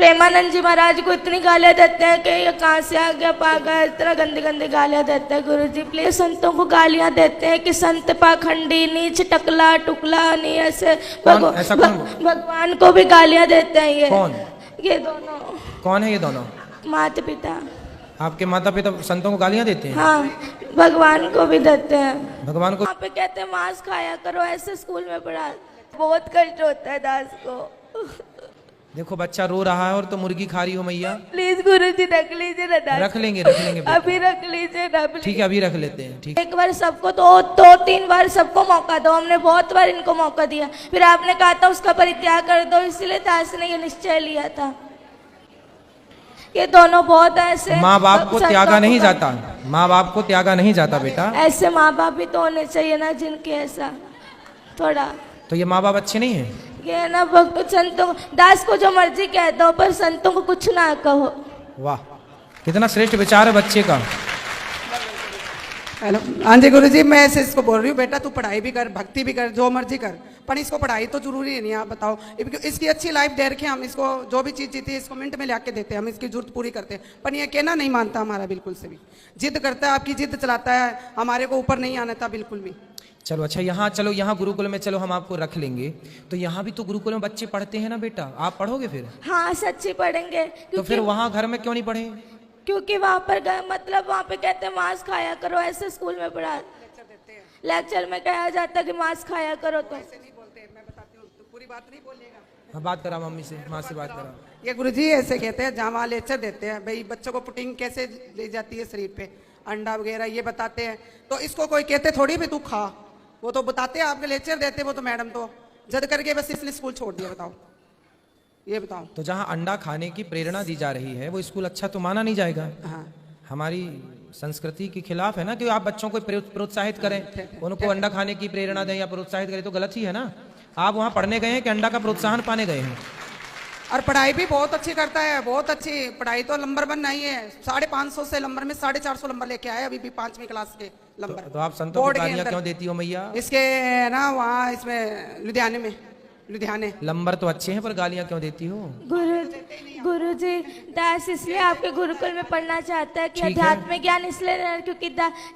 प्रेमानंद जी महाराज को इतनी गालियां देते हैं कि ये कहाँ से आ गया पागल, इतना गंदी गंदी गालियां देते हैं। गुरु जी प्लीज संतों को गालियां देते हैं कि संत पाखंडी, नीच, टकला टुकला, नहीं ऐसे। भगवान को भी गालियां देते हैं ये। कौन? ये दोनों। कौन है ये दोनों? माता पिता। आपके माता पिता संतों को गालियां देते हैं? हाँ, भगवान को भी देते हैं। भगवान को? वहाँ पे कहते हैं मांस खाया करो, ऐसे स्कूल में पढ़ा। बहुत कष्ट होता है दास को। देखो बच्चा रो रहा है और तो मुर्गी खा रही हो मैया। प्लीज गुरु जी रख लीजिए ना दास। रख लेंगे बेटा। अभी रख लीजिए ना। ठीक है अभी रख लेते हैं। ठीक, एक बार सबको दो तीन बार सबको मौका दो। हमने बहुत बार इनको मौका दिया, फिर आपने कहा था उसका परित्याग कर दो, इसलिए दास ने ये निश्चय लिया था। ये दोनों बहुत ऐसे। माँ बाप को त्यागा नहीं जाता, माँ बाप को त्यागा नहीं जाता बेटा। ऐसे माँ बाप भी तो होने चाहिए ना जिनके ऐसा थोड़ा। तो ये माँ बाप अच्छे नहीं है? ये ना भक्त संतों दास को जो मर्जी कह दो, पर संतों को कुछ ना कहो। वाह, कितना श्रेष्ठ विचार है बच्चे का। हेलो, हाँ जी गुरु जी, मैं ऐसे इसको बोल रही हूँ, बेटा तू पढ़ाई भी कर, भक्ति भी कर, जो मर्जी कर, पर इसको पढ़ाई तो जरूरी है नहीं। आप बताओ, इसकी अच्छी लाइफ दे रखे हम इसको, जो भी चीज़ जीती है इसको मिनट में लाके देते हैं, हम इसकी जरूरत पूरी करते हैं। पर ये कहना नहीं मानता हमारा बिल्कुल से भी, जिद करता है, आपकी जिद चलाता है, हमारे को ऊपर नहीं आना था बिल्कुल भी। चलो अच्छा, यहाँ चलो, यहाँ गुरुकुल में चलो, हम आपको रख लेंगे। तो यहाँ भी तो गुरुकुल में बच्चे पढ़ते हैं ना बेटा, आप पढ़ोगे फिर? हाँ सच्ची पढ़ेंगे। तो फिर वहाँ घर में क्यों नहीं पढ़े? क्योंकि वहाँ पर मतलब वहाँ पे कहते हैं मांस खाया करो, ऐसे स्कूल में पढ़ा लेक्चर में कहा जाता है कि मांस खाया करो। तो ऐसे नहीं बोलते, मैं बताती हूँ, तो पूरी बात नहीं बोलेगा। हाँ बात करा मम्मी से, माँ से बात करा। ये गुरुजी ऐसे कहते हैं, जहाँ वहाँ लेक्चर देते हैं भाई बच्चों को प्रोटीन कैसे ले जाती है शरीर पे, अंडा वगैरह ये बताते हैं। तो इसको कोई कहते थोड़ी भी तू खा, वो तो बताते हैं, आपके लेक्चर देते हैं वो तो मैडम, तो जद करके बस इसने स्कूल छोड़ दिया। बताओ, ये बताओ। तो जहाँ अंडा खाने की प्रेरणा दी जा रही है वो स्कूल अच्छा तो माना नहीं जाएगा? हाँ, हमारी संस्कृति के खिलाफ है ना कि आप बच्चों को प्रोत्साहित करें, उनको अंडा खाने की प्रेरणा दें या प्रोत्साहित करें, तो गलत ही है ना। आप वहाँ पढ़ने गए हैं कि अंडा का प्रोत्साहन पाने गए हैं? और पढ़ाई भी बहुत अच्छी करता है, बहुत अच्छी पढ़ाई, तो नंबर 1 नहीं है, 550 से नंबर में 450 नंबर लेके आए अभी भी 5वीं क्लास के नंबर। तो आप संतों को गालियां क्यों देती हो मैया? इसके ना वहाँ इसमें लुधियाने में, लुधियाने नंबर तो अच्छे हैं पर गालियां क्यों देती हो? गुरु जी दास इसलिए आपके गुरुकुल में पढ़ना चाहता है कि अध्यात्म ज्ञान इसलिए, क्योंकि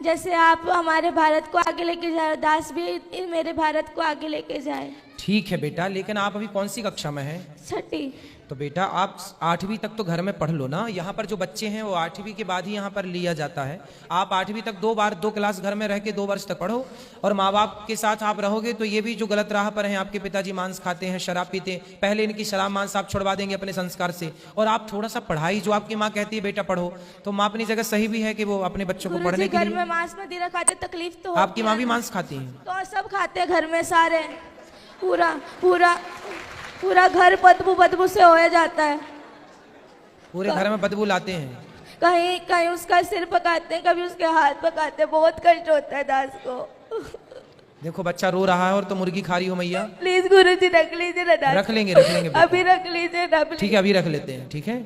जैसे आप हमारे भारत को आगे लेके जाए, दास भी मेरे भारत को आगे लेके जाए। ठीक है बेटा, लेकिन आप अभी कौन सी कक्षा में हैं? 6ठी। तो बेटा आप 8वीं तक तो घर में पढ़ लो ना। यहाँ पर जो बच्चे हैं वो 8वीं के बाद ही यहाँ पर लिया जाता है। आप 8वीं तक 2 क्लास घर में रह के 2 वर्ष तक पढ़ो, और माँ बाप के साथ आप रहोगे तो ये भी जो गलत राह पर हैं, आपके पिताजी मांस खाते हैं, शराब पीते हैं, पहले इनकी शराब मांस आप छुड़वा देंगे अपने संस्कार से, और आप थोड़ा सा पढ़ाई, जो आपकी माँ कहती है बेटा पढ़ो, तो माँ अपनी जगह सही भी है कि वो अपने बच्चों को पढ़ने के लिए। घर में मांस मदिरा खाते, तकलीफ तो आपकी माँ भी मांस खाती है? तो सब खाते हैं घर में सारे, पूरा घर बदबू से हो जाता है। पूरे घर में बदबू लाते हैं? कहीं कहीं उसका सिर पकाते हैं, कभी उसके हाथ पकाते हैं, बहुत कष्ट होता है दास को। देखो बच्चा रो रहा है और तो मुर्गी खा रही हो मैया। प्लीज गुरु जी रख लीजिए ना दास। रख लेंगे अभी रख लीजिए ना। ठीक है अभी रख लेते हैं। ठीक है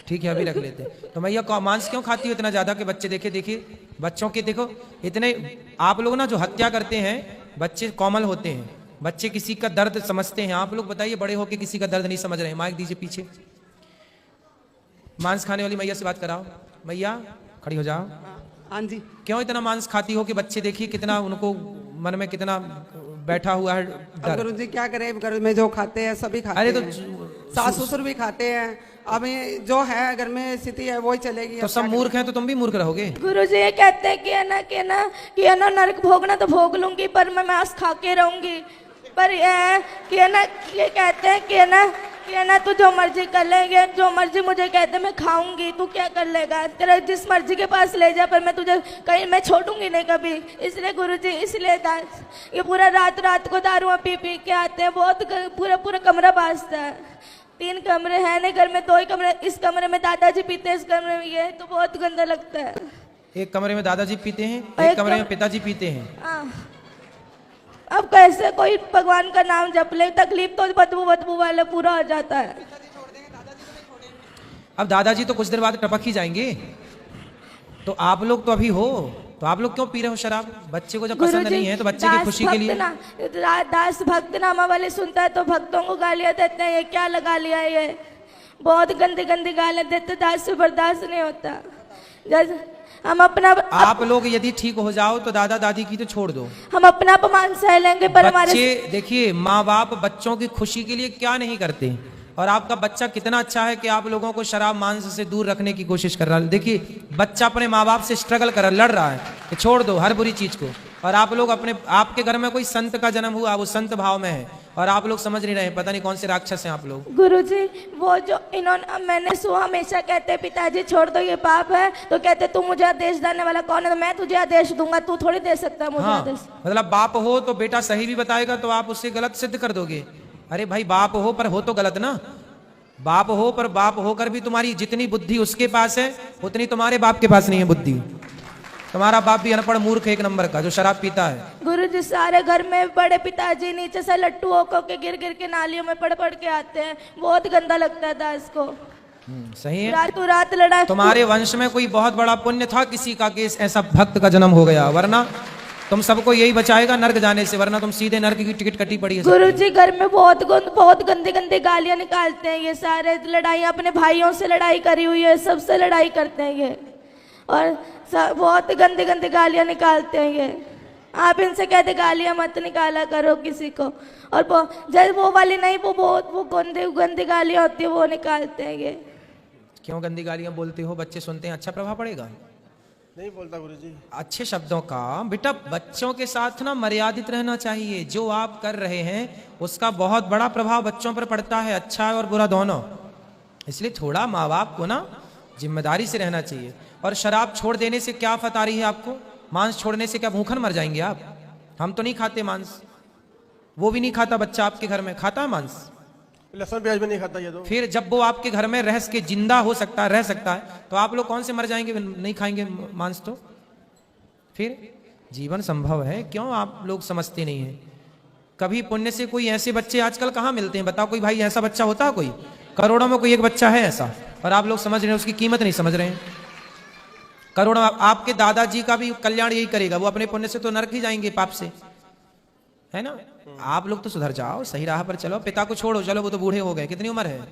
ठीक है अभी रख लेते हैं। तो मैया मांस क्यों खाती हो इतना ज्यादा कि बच्चे देखिए बच्चों के, देखो इतने आप लोग ना जो हत्या करते हैं, बच्चे कोमल होते हैं, बच्चे किसी का दर्द समझते हैं। आप लोग बताइए बड़े होके किसी का दर्द नहीं समझ रहे हैं। माइक दीजिए पीछे। मांस खाने वाली मैया से बात कराओ। मैया खड़ी हो जाओ। हाँ जी। क्यों इतना मांस खाती हो कि बच्चे देखिए कितना उनको मन में कितना बैठा हुआ है डर। गुरु जी क्या करें, घर में जो खाते हैं सभी खाते हैं। अरे तो सास ससुर भी खाते हैं, अब जो है घर में स्थिति है वही चलेगी। तो सब मूर्ख हैं तो तुम भी मूर्ख रहोगे। गुरु जी ये कहते हैं कि ना नरक भोगना तो भोग लूंगी, पर मैं मांस खा के रहूंगी। पर ये कहते हैं कि ना तू जो मर्जी कर लेंगे, जो मर्जी मुझे कहते मैं खाऊंगी, तू क्या कर लेगा, तेरा जिस मर्जी के पास ले जा, पर मैं तुझे कहीं मैं छोड़ूंगी नहीं कभी। इसलिए गुरुजी, इसलिए दास ये पूरा रात को दारुआ पी के आते हैं, बहुत पूरा कमरा बाजता है। 3 कमरे हैं नहीं घर में, 2 ही कमरे, इस कमरे में दादाजी पीते हैं, इस कमरे में ये, तो बहुत गंदा लगता है। एक कमरे में दादाजी पीते हैं, एक कमरे में पिताजी पीते हैं। अब कैसे कोई भगवान का नाम जप ले, तकलीफ तो बदबू वाले पूरा हो जाता है। अब दादाजी तो कुछ देर बाद टपक ही जाएंगे, तो आप लोग तो अभी हो, तो आप लोग क्यों पी रहे हो शराब? बच्चे को जब पसंद नहीं है तो बच्चे की खुशी के लिए। दास भक्त नामा वाले सुनता है तो भक्तों को गालियां देते हैं, ये क्या लगा लिया ये। बहुत गंदी गंदी गालें देते, दास से बर्दाश्त नहीं होता। जैसे हम अपना आप लोग यदि ठीक हो जाओ तो दादा दादी की तो छोड़ दो, हम अपना अपमान सह लेंगे, पर हमारे बच्चे देखिए माँ बाप बच्चों की खुशी के लिए क्या नहीं करते, और आपका बच्चा कितना अच्छा है कि आप लोगों को शराब मांस से दूर रखने की कोशिश कर रहा है। देखिए बच्चा अपने माँ बाप से स्ट्रगल कर लड़ रहा है कि छोड़ दो हर बुरी चीज को, और आप लोग अपने आपके घर में कोई संत का जन्म हुआ, वो संत भाव में है, और आप लोग समझ नहीं रहे, पता नहीं कौन से राक्षस हैं आप लोग। गुरुजी वो जो इन्होंने मैंने सुना हमेशा कहते पिताजी छोड़ दो ये पाप है, तो कहते तू मुझे आदेश देने वाला कौन है, तो मैं तुझे आदेश दूंगा, तू थोड़ी दे सकता है मुझे हाँ, आदेश। मतलब बाप हो तो बेटा सही भी बताएगा तो आप उससे गलत सिद्ध कर दोगे। अरे भाई बाप हो पर हो तो गलत ना, बाप हो पर बाप होकर भी तुम्हारी जितनी बुद्धि उसके पास है उतनी तुम्हारे बाप के पास नहीं है बुद्धि। तुम्हारा बाप भी अनपढ़ मूर्ख एक नंबर का जो शराब पीता है। गुरुजी सारे घर में बड़े पिताजी नीचे से लट्टू होकर के गिर गिर के नालियों में पड़ पड़ के आते हैं, बहुत गंदा लगता है दास को। सही है, रातों रात लड़ा। तुम्हारे वंश में कोई बहुत बड़ा पुण्य था किसी का कि ऐसा भक्त का जन्म हो गया, वरना तुम सबको यही बचाएगा नर्क जाने से, वरना तुम सीधे नर्क की टिकट कटी पड़ी है। गुरुजी घर में बहुत गंदी गंदी गालियां निकालते हैं ये सारे, लड़ाई अपने भाइयों से लड़ाई करी हुई है, सबसे लड़ाई करते हैं ये, और बहुत गंदी गंदी गालियां निकालते हैं ये। आप इनसे कहते गालियां मत निकाला करो किसी को, और जब वो वाली नहीं, वो गंदी गंदी गालियां होती है वो निकालते हैं ये। क्यों गंदी गालियां बोलते हो? बच्चे सुनते हैं अच्छा प्रभाव पड़ेगा? नहीं बोलता गुरुजी। अच्छे शब्दों का बेटा बच्चों के साथ ना मर्यादित रहना चाहिए। जो आप कर रहे हैं उसका बहुत बड़ा प्रभाव बच्चों पर पड़ता है, अच्छा और बुरा दोनों। इसलिए थोड़ा माँ बाप को ना जिम्मेदारी से रहना चाहिए। और शराब छोड़ देने से क्या फत आ रही है आपको? मांस छोड़ने से क्या भूखन मर जाएंगे आप? हम तो नहीं खाते मांस, वो भी नहीं खाता बच्चा आपके घर में, खाता है मांस? लहसुन प्याज भी नहीं खाता ये तो। फिर जब वो आपके घर में रह के जिंदा हो सकता है, रह सकता है, तो आप लोग कौन से मर जाएंगे नहीं खाएंगे मांस? तो फिर जीवन संभव है, क्यों आप लोग समझते नहीं हैं? कभी पुण्य से कोई ऐसे बच्चे आजकल कहाँ मिलते हैं? बताओ कोई भाई ऐसा बच्चा होता है कोई? करोड़ों में कोई एक बच्चा है ऐसा, और आप लोग समझ रहे हैं, उसकी कीमत नहीं समझ रहे हैं। करोड़ों आपके दादाजी का भी कल्याण यही करेगा, वो अपने पुण्य से तो नरक ही जाएंगे पाप से, है ना? आप लोग तो सुधर जाओ, सही राह पर चलो। पिता को छोड़ो, चलो वो तो बूढ़े हो गए, कितनी उम्र है?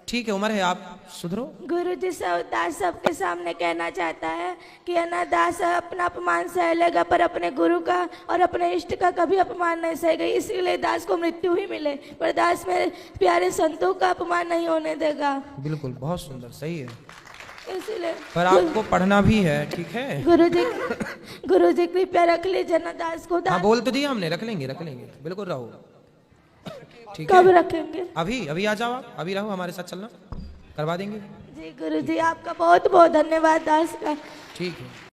ठीक है उम्र है, आप सुधरो। गुरुजी दास सबके सामने कहना चाहता है कि है ना, दास अपना अपमान सह लेगा पर अपने गुरु का और अपने इष्ट का कभी अपमान नहीं सहेगा, इसीलिए दास को मृत्यु ही मिले, पर दास मेरे प्यारे संतों का अपमान नहीं होने देगा। बिल्कुल, बहुत सुंदर, सही है, इसीलिए पर आपको पढ़ना भी है, ठीक है? गुरुजी कृपया रख लीजिए ना दास को। हाँ बोल तो दिया हमने, रख लेंगे बिल्कुल, रहो। ठीक कब है, रखेंगे? अभी आ जाओ आप, अभी रहो, हमारे साथ चलना, करवा देंगे। जी गुरुजी आपका बहुत बहुत धन्यवाद दास का। ठीक है।